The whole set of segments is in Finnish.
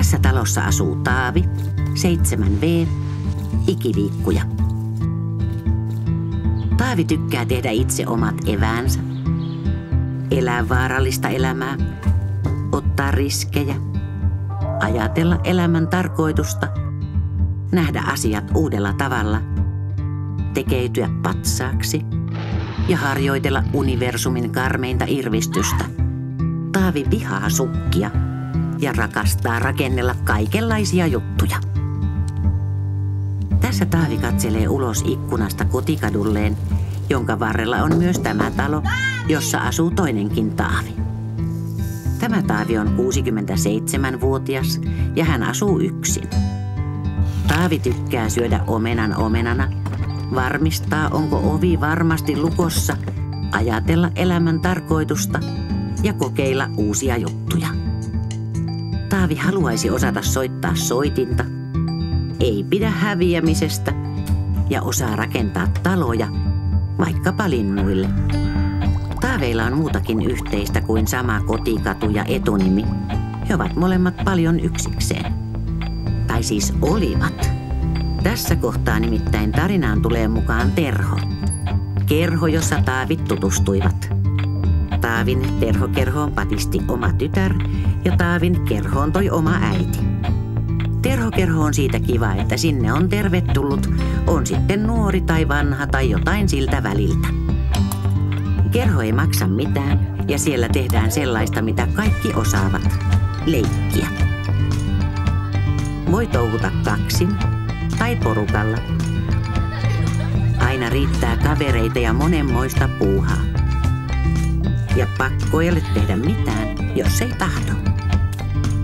Tässä talossa asuu Taavi, 7V, ikiliikkuja. Taavi tykkää tehdä itse omat eväänsä, elää vaarallista elämää, ottaa riskejä, ajatella elämän tarkoitusta, nähdä asiat uudella tavalla, tekeytyä patsaaksi ja harjoitella universumin karmeinta irvistystä. Taavi vihaa sukkia ja rakastaa rakennella kaikenlaisia juttuja. Tässä Taavi katselee ulos ikkunasta kotikadulleen, jonka varrella on myös tämä talo, jossa asuu toinenkin Taavi. Tämä Taavi on 67-vuotias ja hän asuu yksin. Taavi tykkää syödä omenan omenana, varmistaa onko ovi varmasti lukossa, ajatella elämän tarkoitusta ja kokeilla uusia juttuja. Taavi haluaisi osata soittaa soitinta, ei pidä häviämisestä ja osaa rakentaa taloja, vaikkapa linnuille. Taaveilla on muutakin yhteistä kuin sama kotikatu ja etunimi. He ovat molemmat paljon yksikseen. Tai siis olivat. Tässä kohtaa nimittäin tarinaan tulee mukaan Terho. Kerho, jossa Taavit tutustuivat. Taavin Terho-kerhoon patisti oma tytär ja Taavin kerhoon toi oma äiti. Terho-kerho on siitä kiva, että sinne on tervetullut, on sitten nuori tai vanha tai jotain siltä väliltä. Kerho ei maksa mitään ja siellä tehdään sellaista, mitä kaikki osaavat. Leikkiä. Voi touhuta kaksin tai porukalla. Aina riittää kavereita ja monenmoista puuhaa. Ja pakko ei ole tehdä mitään, jos ei tahdo.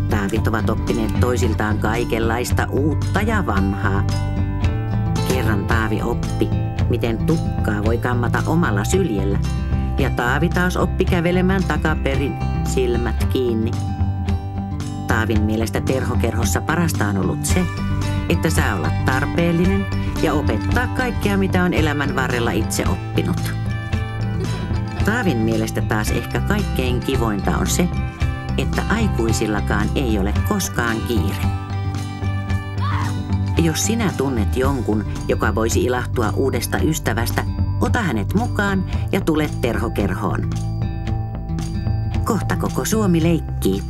Taavit ovat oppineet toisiltaan kaikenlaista uutta ja vanhaa. Kerran Taavi oppi, miten tukkaa voi kammata omalla syljellä. Ja Taavi taas oppi kävelemään takaperin, silmät kiinni. Taavin mielestä Terho-kerhossa parasta on ollut se, että saa olla tarpeellinen ja opettaa kaikkea, mitä on elämän varrella itse oppinut. Taavin mielestä taas ehkä kaikkein kivointa on se, että aikuisillakaan ei ole koskaan kiire. Jos sinä tunnet jonkun, joka voisi ilahtua uudesta ystävästä, ota hänet mukaan ja tule Terho-kerhoon. Kohta koko Suomi leikkii.